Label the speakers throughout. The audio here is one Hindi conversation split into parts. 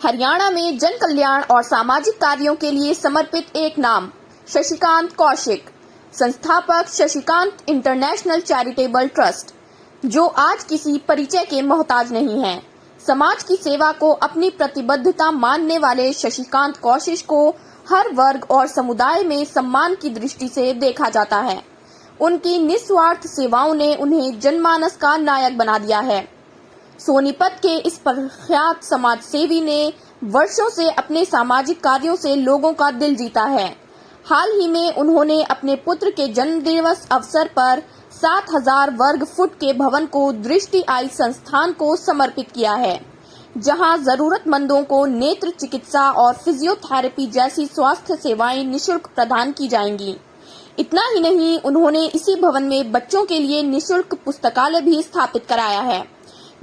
Speaker 1: हरियाणा में जन कल्याण और सामाजिक कार्यों के लिए समर्पित एक नाम, शशिकांत कौशिक, संस्थापक शशिकांत इंटरनेशनल चैरिटेबल ट्रस्ट, जो आज किसी परिचय के मोहताज नहीं है। समाज की सेवा को अपनी प्रतिबद्धता मानने वाले शशिकांत कौशिक को हर वर्ग और समुदाय में सम्मान की दृष्टि से देखा जाता है। उनकी निस्वार्थ सेवाओं ने उन्हें जनमानस का नायक बना दिया है। सोनीपत के इस प्रख्यात समाज सेवी ने वर्षों से अपने सामाजिक कार्यों से लोगों का दिल जीता है। हाल ही में उन्होंने अपने पुत्र के जन्म दिवस अवसर पर 7000 वर्ग फुट के भवन को दृष्टि आई संस्थान को समर्पित किया है, जहां जरूरतमंदों को नेत्र चिकित्सा और फिजियोथेरेपी जैसी स्वास्थ्य सेवाएं निशुल्क प्रदान की जाएंगी। इतना ही नहीं, उन्होंने इसी भवन में बच्चों के लिए निशुल्क पुस्तकालय भी स्थापित कराया है,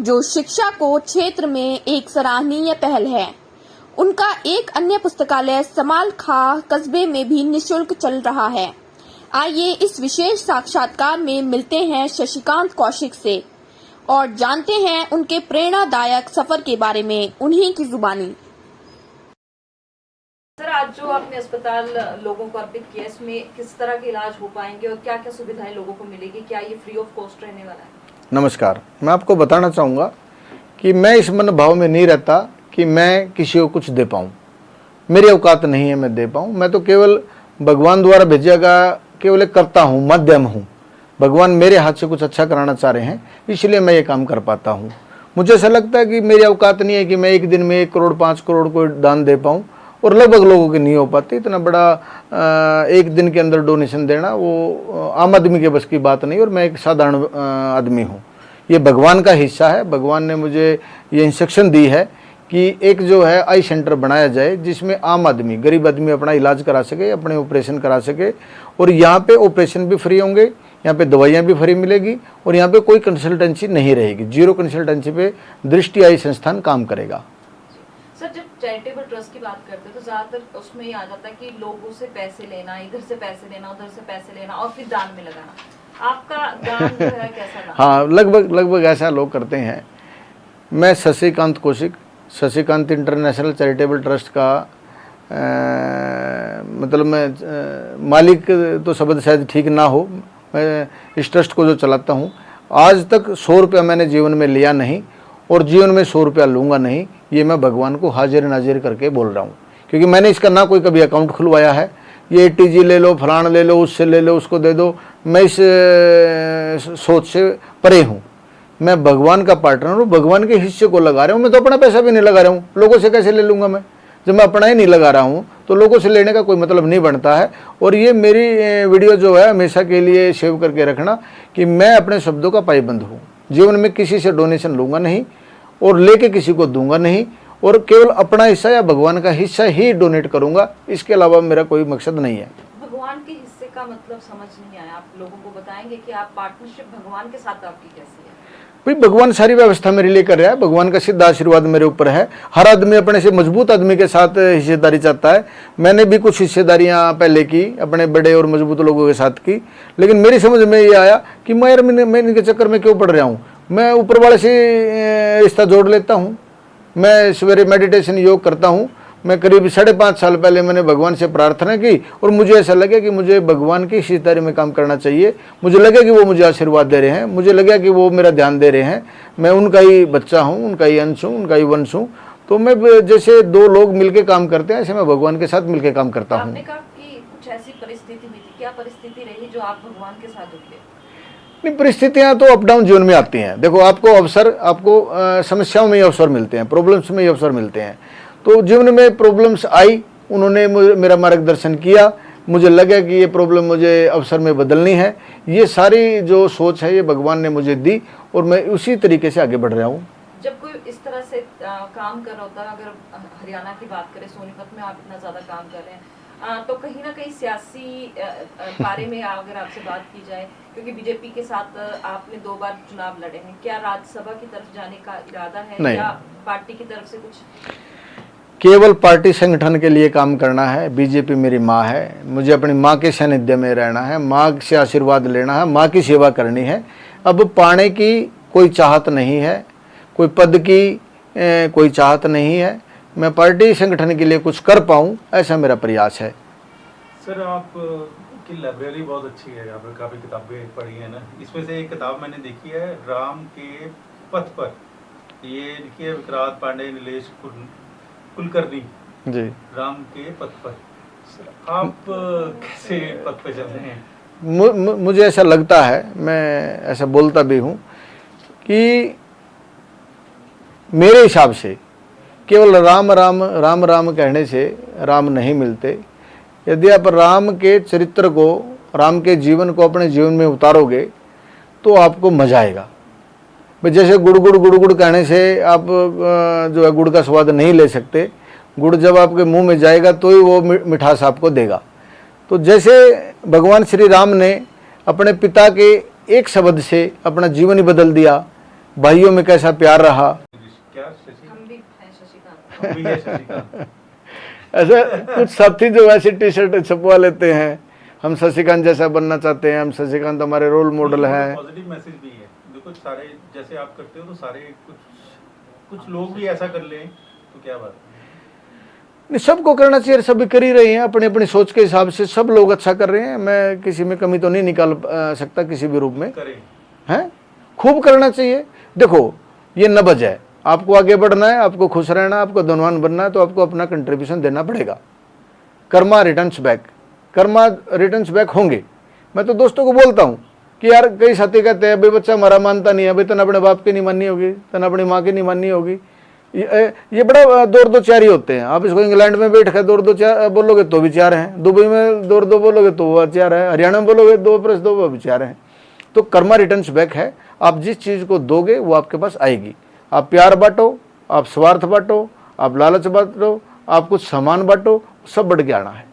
Speaker 1: जो शिक्षा को क्षेत्र में एक सराहनीय पहल है। उनका एक अन्य पुस्तकालय समाल खां कस्बे में भी निशुल्क चल रहा है। आइए इस विशेष साक्षात्कार में मिलते हैं शशिकांत कौशिक से और जानते हैं उनके प्रेरणादायक सफर के बारे में, उन्हीं की जुबानी।
Speaker 2: सर, आज जो आपने अस्पताल लोगों को अर्पित किया, इसमें किस तरह के इलाज हो पाएंगे और क्या क्या सुविधाएं लोगों को मिलेगी? क्या ये फ्री ऑफ कॉस्ट रहने वाला है?
Speaker 3: नमस्कार, मैं आपको बताना चाहूँगा कि मैं इस मनोभाव में नहीं रहता कि मैं किसी को कुछ दे पाऊँ। मेरी औकात नहीं है मैं दे पाऊँ। मैं तो केवल भगवान द्वारा भेजा गया केवल एक करता हूँ, माध्यम हूँ। भगवान मेरे हाथ से कुछ अच्छा कराना चाह रहे हैं, इसलिए मैं ये काम कर पाता हूँ। मुझे ऐसा लगता है कि मेरी औकात नहीं है कि मैं एक दिन में 1 करोड़ 5 करोड़ को दान दे पाऊँ, और लगभग लोगों की नहीं हो पाती। इतना बड़ा एक दिन के अंदर डोनेशन देना वो आम आदमी के बस की बात नहीं, और मैं एक साधारण आदमी हूँ। ये भगवान का हिस्सा है। भगवान ने मुझे ये इंस्ट्रक्शन दी है कि एक जो है आई सेंटर बनाया जाए, जिसमें आम आदमी, गरीब आदमी अपना इलाज करा सके, अपने ऑपरेशन करा सके। और यहाँ पे ऑपरेशन भी फ्री होंगे, यहाँ पे दवाइयाँ भी फ्री मिलेगी, और यहाँ पे कोई कंसल्टेंसी नहीं रहेगी। 0 कंसल्टेंसी पे दृष्टि आई संस्थान काम करेगा।
Speaker 2: सर, जब चैरिटेबल ट्रस्ट की बात करते हैं तो ज्यादातर उसमें ये आ जाता है कि लोगों से पैसे लेना, इधर से पैसे लेना, उधर से पैसे लेना और फिर दान में लगाना। आपका दान जो है कैसा दान? हाँ,
Speaker 3: लगभग ऐसा लोग करते हैं। मैं Shashikant Kaushik, Shashikant international charitable trust का मतलब मैं मालिक तो शब्द शायद ठीक ना हो, मैं इस ट्रस्ट को जो चलाता हूँ। आज तक 100 रुपया मैंने जीवन में लिया नहीं, और जीवन में 100 रुपया लूँगा नहीं। ये मैं भगवान को हाजिर नाजिर करके बोल रहा हूँ, क्योंकि मैंने इसका ना कोई कभी अकाउंट खुलवाया है। ये टीजी ले लो, फलान ले लो, उससे ले लो, उसको दे दो, मैं इस सोच से परे हूँ। मैं भगवान का पार्टनर हूँ, भगवान के हिस्से को लगा रहा हूँ। मैं तो अपना पैसा भी नहीं लगा रहा हूँ, लोगों से कैसे ले लूँगा मैं? जब मैं अपना ही नहीं लगा रहा हूँ तो लोगों से लेने का कोई मतलब नहीं बनता है। और ये मेरी वीडियो जो है हमेशा के लिए सेव करके रखना कि मैं अपने शब्दों का पाबंद हूँ। जीवन में किसी से डोनेशन लूँगा नहीं और लेके किसी को दूंगा नहीं, और केवल अपना हिस्सा या भगवान का हिस्सा ही डोनेट करूँगा। इसके अलावा मेरा कोई मकसद नहीं है।
Speaker 2: भगवान के हिस्से का मतलब समझ नहीं आया। आप लोगों को बताएंगे कि आप पार्टनरशिप भगवान के साथ आपकी कैसी है?
Speaker 3: भाई, भगवान सारी व्यवस्था मेरे लिए कर रहा है। भगवान का सीधा आशीर्वाद मेरे ऊपर है। हर आदमी अपने से मजबूत आदमी के साथ हिस्सेदारी चाहता है। मैंने भी कुछ हिस्सेदारियां पहले की, अपने बड़े और मजबूत लोगों के साथ की, लेकिन मेरी समझ में ये आया कि मैं इनके चक्कर में क्यों पड़ रहा हूँ। मैं ऊपर वाले से रिश्ता जोड़ लेता हूँ। मैं सवेरे मेडिटेशन योग करता हूँ। मैं करीब 5.5 साल पहले मैंने भगवान से प्रार्थना की, और मुझे ऐसा लगा कि मुझे भगवान की हिस्सेदारी में काम करना चाहिए। मुझे लगा कि वो मुझे आशीर्वाद दे रहे हैं, मुझे लगा कि वो मेरा ध्यान दे रहे हैं। मैं उनका ही बच्चा हूँ, उनका ही अंश हूँ, उनका ही वंश हूँ। तो मैं जैसे 2 लोग मिलकर काम करते हैं, ऐसे मैं भगवान के साथ मिलकर काम करता हूँ।
Speaker 2: आपने कहा कि कुछ ऐसी परिस्थिति हुई थी, क्या परिस्थिति रही जो आप भगवान के साथ जुड़े?
Speaker 3: नहीं, परिस्थितियाँ तो अप डाउन जीवन में आती हैं। देखो, आपको समस्याओं में ही अवसर मिलते हैं, प्रॉब्लम्स में ही अवसर मिलते हैं। तो जीवन में प्रॉब्लम्स आई, उन्होंने मेरा मार्गदर्शन किया। मुझे लगा कि ये प्रॉब्लम मुझे अवसर में बदलनी है। ये सारी जो सोच है ये भगवान ने मुझे दी, और मैं उसी तरीके से आगे बढ़ रहा हूँ।
Speaker 2: जब कोई इस तरह से काम कर रहा होता है, अगर हरियाणा की बात करें, सोनीपत में आप इतना ज़्यादा काम कर रहे हैं, तो कहीं ना कहीं सियासी बारे में अगर आपसे बात की जाए, क्योंकि बीजेपी के साथ आपने 2 बार चुनाव लड़े हैं, क्या राज्यसभा की तरफ जाने का इरादा है?
Speaker 3: नहीं।
Speaker 2: या पार्टी की तरफ से कुछ?
Speaker 3: केवल पार्टी संगठन के लिए काम करना है। बीजेपी मेरी माँ है, मुझे अपनी माँ के सानिध्य में रहना है, माँ से आशीर्वाद लेना है, माँ की सेवा करनी है। अब पाने की कोई चाहत नहीं है, कोई पद की कोई चाहत नहीं है। मैं पार्टी संगठन के लिए कुछ कर पाऊँ, ऐसा मेरा प्रयास है।
Speaker 4: सर आप की लाइब्रेरी बहुत अच्छी है, यहाँ पर काफ़ी किताबें पढ़ी हैं ना। इसमें से एक किताब मैंने देखी है राम के पथ पर, ये लिखी है विक्रांत पांडे, नीलेश कुलकर्णी
Speaker 3: जी।
Speaker 4: राम के पथ पर। सर आप कैसे पथ पे चल रहे हैं?
Speaker 3: मुझे ऐसा लगता है, मैं ऐसा बोलता भी हूँ कि मेरे हिसाब से केवल राम राम राम राम कहने से राम नहीं मिलते। यदि आप राम के चरित्र को, राम के जीवन को अपने जीवन में उतारोगे तो आपको मजा आएगा। भाई जैसे गुड़ गुड़ गुड़ गुड़ कहने से आप जो है गुड़ का स्वाद नहीं ले सकते। गुड़ जब आपके मुंह में जाएगा तो ही वो मिठास आपको देगा। तो जैसे भगवान श्री राम ने अपने पिता के एक शब्द से अपना जीवन ही बदल दिया, भाइयों में कैसा प्यार रहा।
Speaker 4: क्या शशि?
Speaker 2: हम भी हैं शशिकांत।
Speaker 4: हम भी है शशिकांत।
Speaker 3: ऐसे कुछ साथी जो ऐसी टी शर्ट छपवा लेते हैं, हम शशिकांत जैसा बनना चाहते हैं, हम शशिकांत हमारे रोल मॉडल हैं।
Speaker 4: पॉजिटिव मैसेज भी है, देखो सारे जैसे आप करते हो तो सारे कुछ लोग भी ऐसा कर लें तो क्या बात है।
Speaker 3: नहीं, सबको करना चाहिए, सभी कर ही रहे हैं अपनी अपनी सोच के हिसाब से। सब लोग अच्छा कर रहे हैं, मैं किसी में कमी तो नहीं निकाल सकता किसी भी रूप में।
Speaker 4: करें
Speaker 3: हैं, खूब करना चाहिए। देखो ये नब्ज है, आपको आगे बढ़ना है, आपको खुश रहना है, आपको धनवान बनना है, तो आपको अपना कंट्रीब्यूशन देना पड़ेगा। Karma returns back, Karma returns back होंगे। मैं तो दोस्तों को बोलता हूँ कि यार कई साथी कहते हैं भाई बच्चा हमारा मानता नहीं है, भाई तना अपने बाप की नहीं माननी होगी, तना अपनी माँ की नहीं माननी होगी। ये बड़ा दो चार ही होते हैं। आप इसको इंग्लैंड में बैठ कर दो चार बोलोगे तो भी चार हैं, दुबई में दो बोलोगे तो वो चार है, हरियाणा में बोलोगे 2+2 वो भी चार हैं। तो कर्मा रिटर्न्स बैक है। आप जिस चीज़ को दोगे वो आपके पास आएगी। आप प्यार बांटो, आप स्वार्थ बांटो, आप लालच बांटो, आप कुछ सामान बांटो, सब बढ़ के आना है।